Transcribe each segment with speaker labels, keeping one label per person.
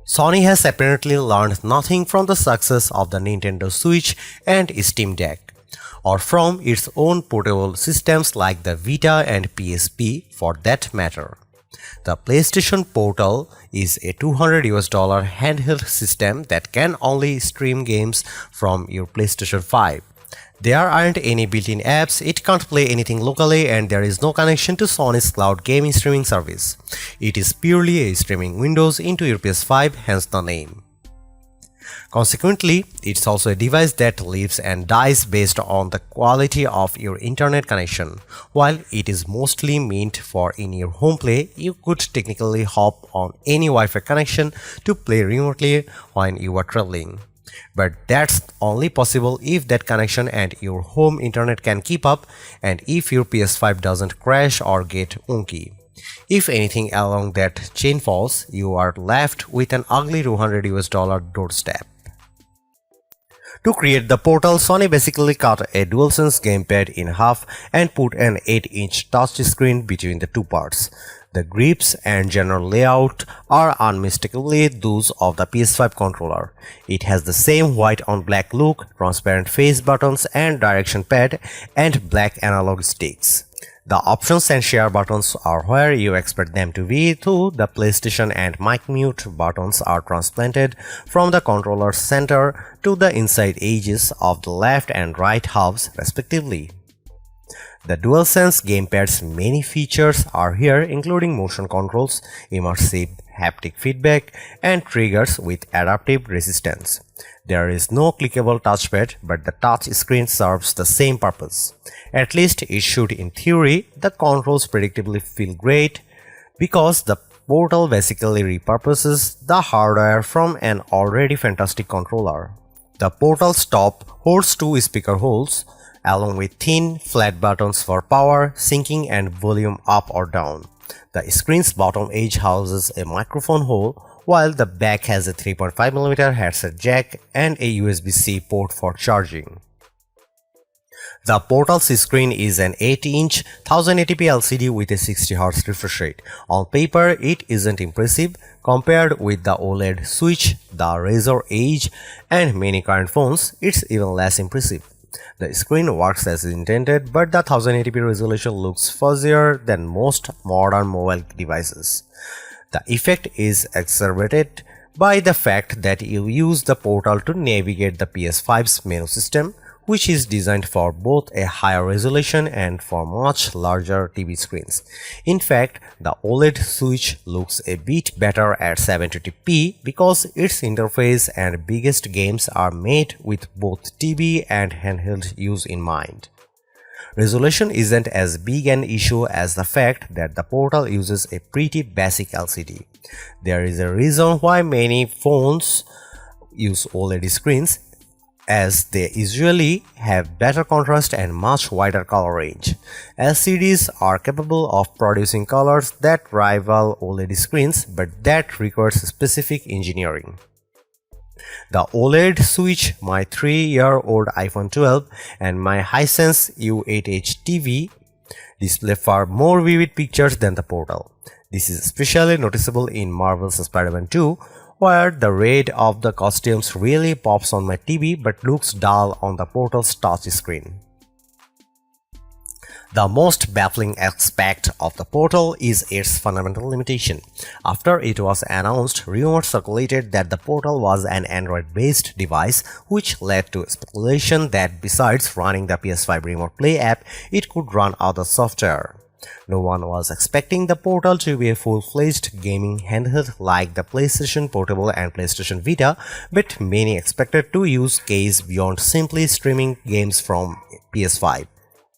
Speaker 1: Sony has apparently learned nothing from the success of the Nintendo Switch and Steam Deck, or from its own portable systems like the Vita and PSP for that matter. The PlayStation Portal is a $200 handheld system that can only stream games from your PlayStation 5. There aren't any built-in apps, it can't play anything locally, and there is no connection to Sony's cloud gaming streaming service. It is purely a streaming windows into your PS5, hence the name. Consequently, it's also a device that lives and dies based on the quality of your internet connection. While it is mostly meant for in-your home play, you could technically hop on any Wi-Fi connection to play remotely when you are traveling. But that's only possible if that connection and your home internet can keep up, and if your PS5 doesn't crash or get wonky. If anything along that chain falls, you are left with an ugly $200 doorstep. To create the Portal, Sony basically cut a DualSense gamepad in half and put an 8-inch touchscreen between the two parts. The grips and general layout are unmistakably those of the PS5 controller. It has the same white on black look, transparent face buttons and direction pad, and black analog sticks. The options and share buttons are where you expect them to be, though the PlayStation and mic mute buttons are transplanted from the controller's center to the inside edges of the left and right halves respectively. The DualSense gamepad's many features are here, including motion controls, immersive haptic feedback, and triggers with adaptive resistance. There is no clickable touchpad, but the touch screen serves the same purpose. At least it should in theory. The controls predictably feel great because the Portal basically repurposes the hardware from an already fantastic controller. The Portal's top holds two speaker holes, along with thin, flat buttons for power, syncing, and volume up or down. The screen's bottom edge houses a microphone hole, while the back has a 3.5mm headset jack and a USB-C port for charging. The Portal's screen is an 8-inch 1080p LCD with a 60Hz refresh rate. On paper, it isn't impressive. Compared with the OLED Switch, the Razer Edge, and many current phones, it's even less impressive. The screen works as intended, but the 1080p resolution looks fuzzier than most modern mobile devices. The effect is exacerbated by the fact that you use the Portal to navigate the PS5's menu system, which is designed for both a higher resolution and for much larger TV screens. In fact, the OLED Switch looks a bit better at 720p because its interface and biggest games are made with both TV and handheld use in mind. Resolution isn't as big an issue as the fact that the Portal uses a pretty basic LCD. There is a reason why many phones use OLED screens, as they usually have better contrast and much wider color range. LCDs are capable of producing colors that rival OLED screens, but that requires specific engineering. The OLED Switch, my 3-year-old iPhone 12, and my Hisense U8H TV display far more vivid pictures than the Portal. This is especially noticeable in Marvel's Spider-Man 2, where the red of the costumes really pops on my TV but looks dull on the Portal's touch screen. The most baffling aspect of the Portal is its fundamental limitation. After it was announced, rumors circulated that the Portal was an Android-based device, which led to speculation that besides running the PS5 Remote Play app, it could run other software. No one was expecting the Portal to be a full-fledged gaming handheld like the PlayStation Portable and PlayStation Vita, but many expected to use case beyond simply streaming games from PS5.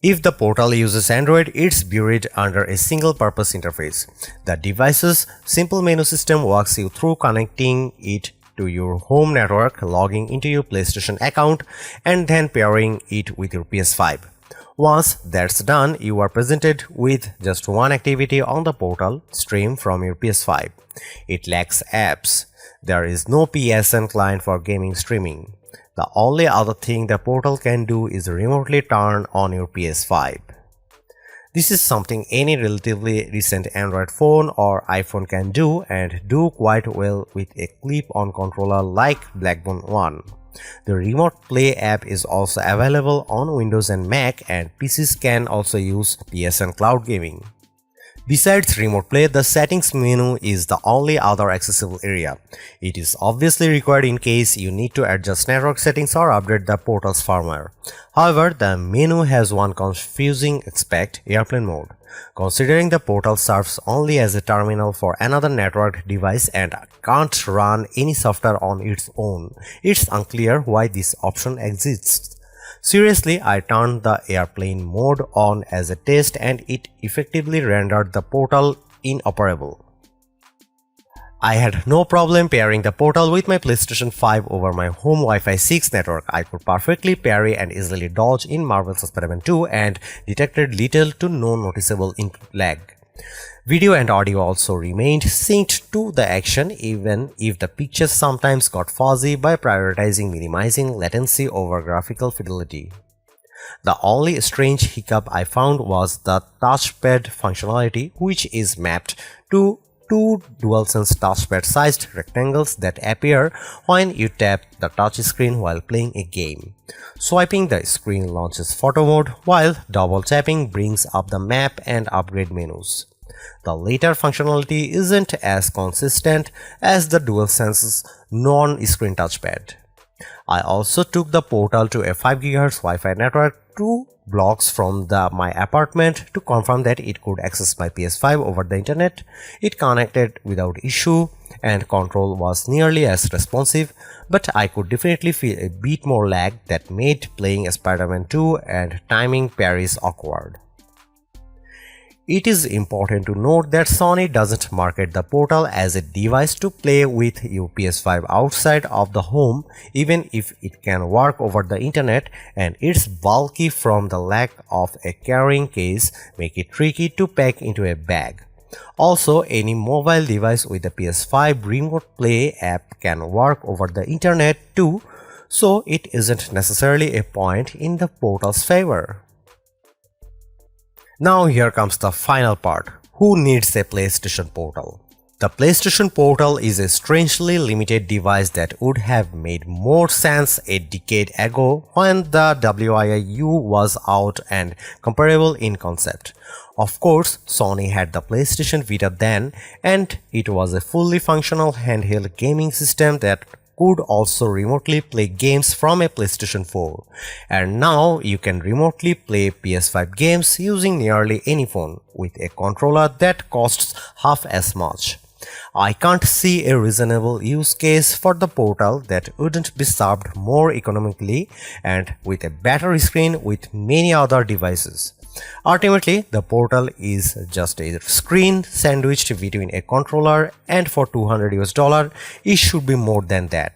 Speaker 1: If the Portal uses Android, it's buried under a single-purpose interface. The device's simple menu system walks you through connecting it to your home network, logging into your PlayStation account, and then pairing it with your PS5. Once that's done, you are presented with just one activity on the Portal: stream from your PS5. It lacks apps. There is no PSN client for gaming streaming. The only other thing the Portal can do is remotely turn on your PS5. This is something any relatively recent Android phone or iPhone can do and do quite well with a clip-on controller like Blackbone One. The Remote Play app is also available on Windows and Mac, and PCs can also use PSN Cloud Gaming. Besides Remote Play, the settings menu is the only other accessible area. It is obviously required in case you need to adjust network settings or update the portal's firmware. However, the menu has one confusing aspect: airplane mode. Considering the portal serves only as a terminal for another networked device and can't run any software on its own, it's unclear why this option exists. Seriously, I turned the airplane mode on as a test and it effectively rendered the portal inoperable. I had no problem pairing the portal with my PlayStation 5 over my home Wi-Fi 6 network. I could perfectly parry and easily dodge in Marvel's Spider-Man 2 and detected little to no noticeable input lag. Video and audio also remained synced to the action, even if the pictures sometimes got fuzzy by prioritizing minimizing latency over graphical fidelity. The only strange hiccup I found was the touchpad functionality, which is mapped to two DualSense touchpad-sized rectangles that appear when you tap the touchscreen while playing a game. Swiping the screen launches photo mode, while double tapping brings up the map and upgrade menus. The latter functionality isn't as consistent as the DualSense's non-screen touchpad. I also took the portal to a 5 GHz Wi-Fi network 2 blocks from my apartment to confirm that it could access my PS5 over the internet. It connected without issue and control was nearly as responsive, but I could definitely feel a bit more lag that made playing Spider-Man 2 and timing parries awkward. It is important to note that Sony doesn't market the portal as a device to play with your PS5 outside of the home, even if it can work over the internet, and it's bulky from the lack of a carrying case make it tricky to pack into a bag. Also, any mobile device with a PS5 Remote Play app can work over the internet too, so it isn't necessarily a point in the portal's favor. Now here comes the final part. Who needs a PlayStation Portal? The PlayStation Portal is a strangely limited device that would have made more sense a decade ago when the Wii U was out and comparable in concept. Of course, Sony had the PlayStation Vita then, and it was a fully functional handheld gaming system that could also remotely play games from a PlayStation 4. And now you can remotely play PS5 games using nearly any phone with a controller that costs half as much. I can't see a reasonable use case for the portal that wouldn't be served more economically and with a better screen with many other devices. Ultimately, the portal is just a screen sandwiched between a controller, and for $200 it should be more than that.